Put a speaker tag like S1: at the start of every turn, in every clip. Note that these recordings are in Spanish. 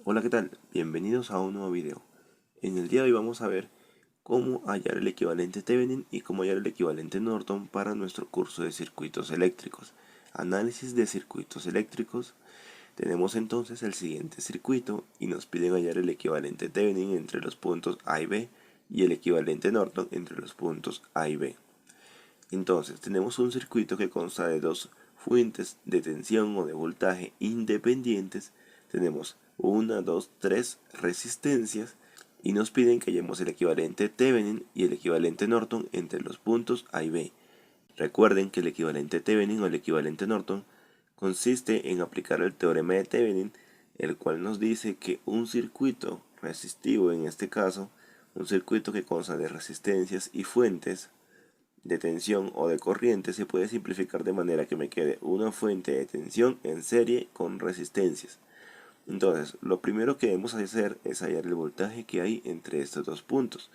S1: Hola, ¿qué tal? Bienvenidos a un nuevo video. En el día de hoy vamos a ver cómo hallar el equivalente Thevenin y cómo hallar el equivalente Norton para nuestro curso de circuitos eléctricos. Análisis de circuitos eléctricos. Tenemos entonces el siguiente circuito y nos piden hallar el equivalente Thevenin entre los puntos A y B y el equivalente Norton entre los puntos A y B. Entonces tenemos un circuito que consta de dos fuentes de tensión o de voltaje independientes. Tenemos 3 resistencias y nos piden que hallemos el equivalente Thevenin y el equivalente Norton entre los puntos A y B. Recuerden que el equivalente Thevenin o el equivalente Norton consiste en aplicar el teorema de Thevenin, el cual nos dice que un circuito resistivo, en este caso, un circuito que consta de resistencias y fuentes de tensión o de corriente, se puede simplificar de manera que me quede una fuente de tensión en serie con resistencias. Entonces, lo primero que debemos hacer es hallar el voltaje que hay entre estos dos puntos.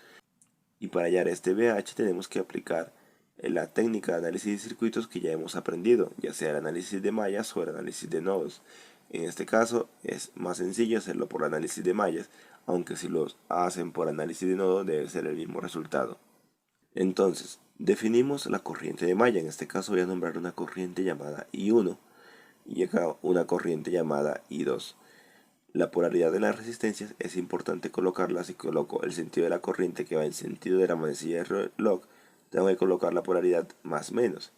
S1: Y para hallar este VH tenemos que aplicar la técnica de análisis de circuitos que ya hemos aprendido, ya sea el análisis de mallas o el análisis de nodos. En este caso es más sencillo hacerlo por análisis de mallas, aunque si los hacen por análisis de nodos debe ser el mismo resultado. Entonces, definimos la corriente de malla. En este caso voy a nombrar una corriente llamada I1 y acá una corriente llamada I2. La polaridad de las resistencias es importante colocarla. Si coloco el sentido de la corriente que va en sentido de la manecilla del reloj, tengo que colocar la polaridad más menos,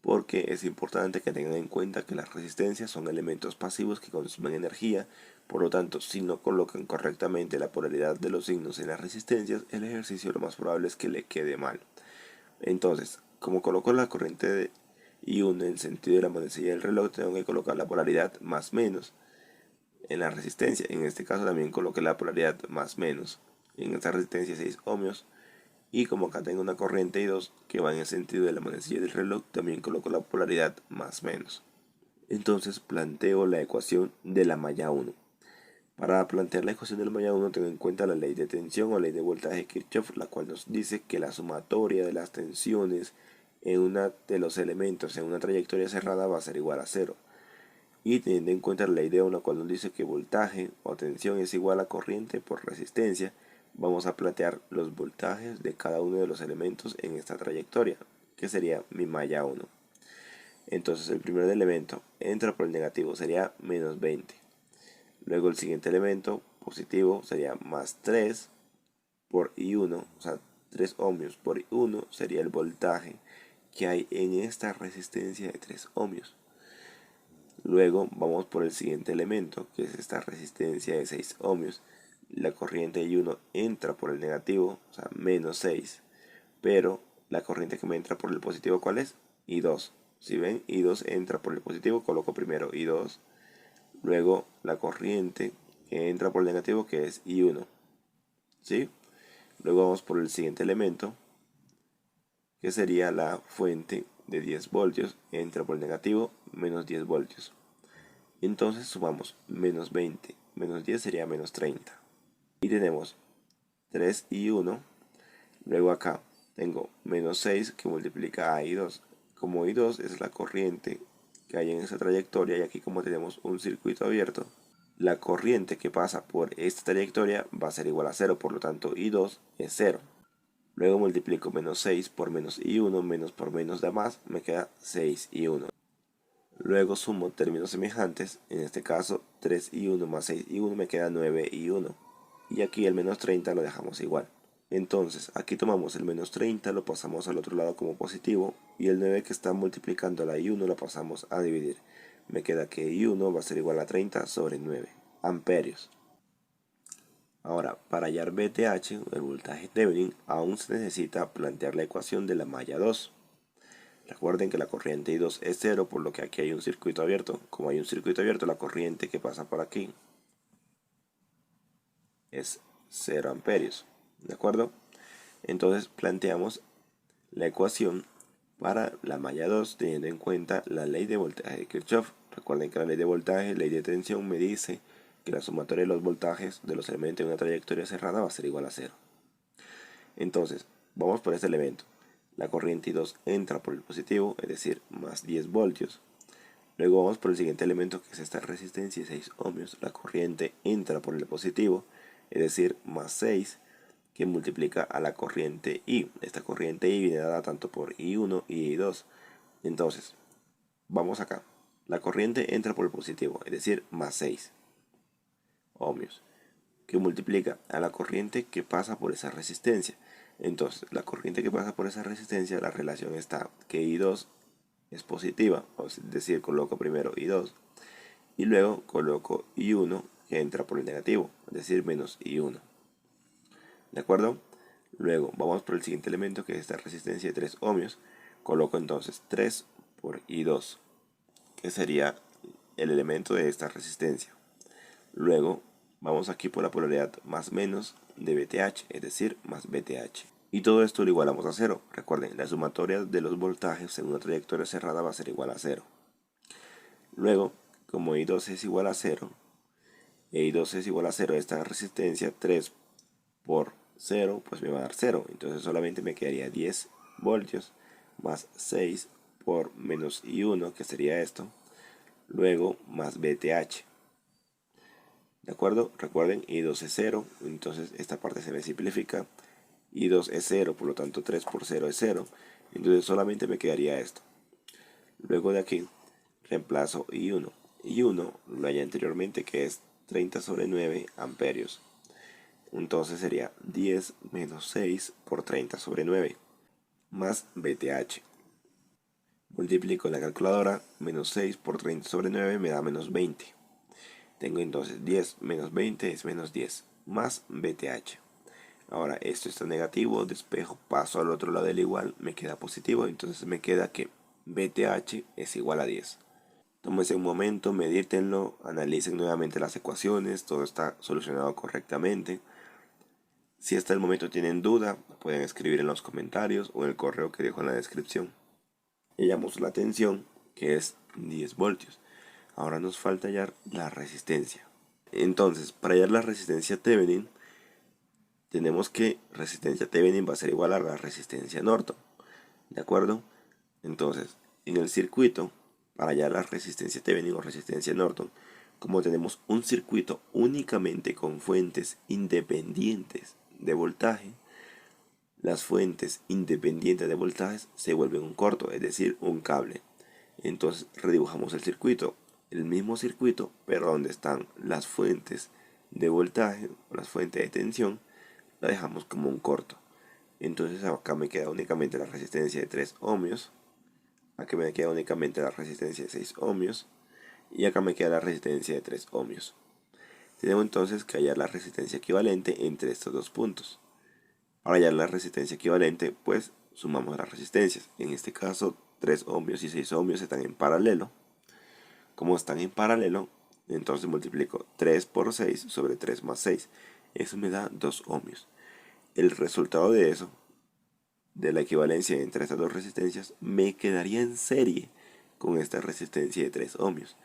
S1: porque es importante que tengan en cuenta que las resistencias son elementos pasivos que consumen energía. Por lo tanto, si no colocan correctamente la polaridad de los signos en las resistencias, el ejercicio lo más probable es que le quede mal. Entonces, como coloco la corriente de I1 en sentido de la manecilla del reloj, tengo que colocar la polaridad más menos en la resistencia. En este caso también coloqué la polaridad más menos en esta resistencia 6 ohmios. Y como acá tengo una corriente I2 que va en el sentido de la manecilla del reloj, también coloco la polaridad más menos. Entonces planteo la ecuación de la malla 1. Para plantear la ecuación de la malla 1 tengo en cuenta la ley de tensión o ley de voltaje de Kirchhoff, la cual nos dice que la sumatoria de las tensiones en una de los elementos en una trayectoria cerrada va a ser igual a 0. Y teniendo en cuenta la ley de Ohm, la cual nos dice que voltaje o tensión es igual a corriente por resistencia, vamos a plantear los voltajes de cada uno de los elementos en esta trayectoria, que sería mi malla 1. Entonces el primer elemento entra por el negativo, sería menos 20. Luego el siguiente elemento positivo sería más 3 por I1, o sea, 3 ohmios por I1 sería el voltaje que hay en esta resistencia de 3 ohmios. Luego vamos por el siguiente elemento, que es esta resistencia de 6 ohmios. La corriente I1 entra por el negativo, o sea, menos 6, pero la corriente que me entra por el positivo, ¿cuál es? I2. Si ven, I2 entra por el positivo, coloco primero I2, luego la corriente que entra por el negativo, que es I1. ¿Sí? Luego vamos por el siguiente elemento, que sería la fuente de 10 voltios, entra por el negativo, menos 10 voltios. Entonces sumamos menos 20, menos 10 sería menos 30. Y tenemos 3 y 1. Luego acá tengo menos 6 que multiplica a I2. Como I2 es la corriente que hay en esa trayectoria, y aquí como tenemos un circuito abierto, la corriente que pasa por esta trayectoria va a ser igual a 0, por lo tanto I2 es 0. Luego multiplico menos 6 por menos I1, menos por menos da más, me queda 6 y 1. Luego sumo términos semejantes, en este caso 3 y 1 más 6 y 1 me queda 9 y 1. Y aquí el menos 30 lo dejamos igual. Entonces aquí tomamos el menos 30, lo pasamos al otro lado como positivo, y el 9 que está multiplicando la I1 lo pasamos a dividir. Me queda que I1 va a ser igual a 30 sobre 9 amperios. Ahora, para hallar VTH, el voltaje Thevenin, aún se necesita plantear la ecuación de la malla 2. Recuerden que la corriente I2 es 0, por lo que aquí hay un circuito abierto. Como hay un circuito abierto, la corriente que pasa por aquí es 0 amperios. ¿De acuerdo? Entonces planteamos la ecuación para la malla 2 teniendo en cuenta la ley de voltaje de Kirchhoff. Recuerden que la ley de voltaje, ley de tensión, me dice que la sumatoria de los voltajes de los elementos en una trayectoria cerrada va a ser igual a 0. Entonces, vamos por este elemento. La corriente I2 entra por el positivo, es decir, más 10 voltios. Luego vamos por el siguiente elemento, que es esta resistencia, 6 ohmios. La corriente entra por el positivo, es decir, más 6, que multiplica a la corriente I. Esta corriente I viene dada tanto por I1 y I2. Entonces, vamos acá. La corriente entra por el positivo, es decir, más 6 ohmios, que multiplica a la corriente que pasa por esa resistencia. Entonces, la corriente que pasa por esa resistencia, la relación está que I2 es positiva, es decir, coloco primero I2 y luego coloco I1 que entra por el negativo, es decir, menos I1. ¿De acuerdo? Luego vamos por el siguiente elemento, que es esta resistencia de 3 ohmios. Coloco entonces 3 por I2, que sería el elemento de esta resistencia. Luego vamos aquí por la polaridad más menos de VTH, es decir, más VTH. Y todo esto lo igualamos a 0. Recuerden, la sumatoria de los voltajes en una trayectoria cerrada va a ser igual a 0. Luego, como I2 es igual a 0, I2 es igual a 0, esta resistencia, 3 por 0, pues me va a dar 0. Entonces solamente me quedaría 10 voltios más 6 por menos I1, que sería esto. Luego más VTH. ¿De acuerdo? Recuerden, I2 es 0, entonces esta parte se me simplifica. I2 es 0, por lo tanto 3 por 0 es 0. Entonces solamente me quedaría esto. Luego de aquí reemplazo I1. I1 lo hallé anteriormente, que es 30 sobre 9 amperios. Entonces sería 10 menos 6 por 30 sobre 9 más VTH. Multiplico en la calculadora, menos 6 por 30 sobre 9 me da menos 20. Tengo entonces 10 menos 20 es menos 10 más VTH. Ahora esto está negativo, despejo, paso al otro lado del igual, me queda positivo, entonces me queda que VTH es igual a 10. Tómense un momento, medítenlo, analicen nuevamente las ecuaciones, todo está solucionado correctamente. Si hasta el momento tienen duda, pueden escribir en los comentarios o en el correo que dejo en la descripción. Hallamos la tensión, que es 10 voltios. Ahora nos falta hallar la resistencia. Entonces, para hallar la resistencia Thevenin, tenemos que resistencia Thevenin va a ser igual a la resistencia Norton. ¿De acuerdo? Entonces, en el circuito, para hallar la resistencia Thevenin o resistencia Norton, como tenemos un circuito únicamente con fuentes independientes de voltaje, las fuentes independientes de voltaje se vuelven un corto, es decir, un cable. Entonces redibujamos el circuito, el mismo circuito, pero donde están las fuentes de voltaje o las fuentes de tensión, la dejamos como un corto. Entonces acá me queda únicamente la resistencia de 3 ohmios, acá me queda únicamente la resistencia de 6 ohmios y acá me queda la resistencia de 3 ohmios. Tenemos entonces que hallar la resistencia equivalente entre estos dos puntos. Para hallar la resistencia equivalente, pues sumamos las resistencias. En este caso, 3 ohmios y 6 ohmios están en paralelo. Como están en paralelo, entonces multiplico 3 por 6 sobre 3 más 6. Eso me da 2 ohmios. El resultado de eso, de la equivalencia entre estas dos resistencias, me quedaría en serie con esta resistencia de 3 ohmios.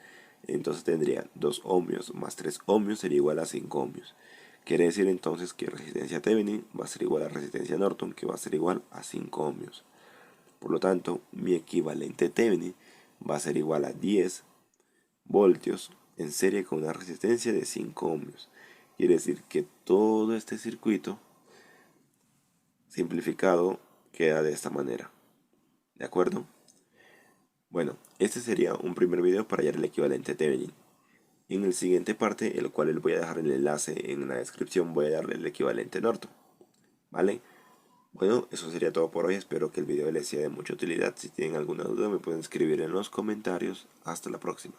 S1: Entonces tendría 2 ohmios más 3 ohmios sería igual a 5 ohmios. Quiere decir entonces que resistencia Thevenin va a ser igual a resistencia Norton, que va a ser igual a 5 ohmios. Por lo tanto, mi equivalente Thevenin va a ser igual a 10 voltios en serie con una resistencia de 5 ohmios. Quiere decir que todo este circuito simplificado queda de esta manera. ¿De acuerdo? Bueno, este sería un primer video para hallar el equivalente Thevenin. En el siguiente parte, el cual les voy a dejar el enlace en la descripción, voy a darle el equivalente Norton. ¿Vale? Bueno, eso sería todo por hoy. Espero que el video les sea de mucha utilidad. Si tienen alguna duda me pueden escribir en los comentarios. Hasta la próxima.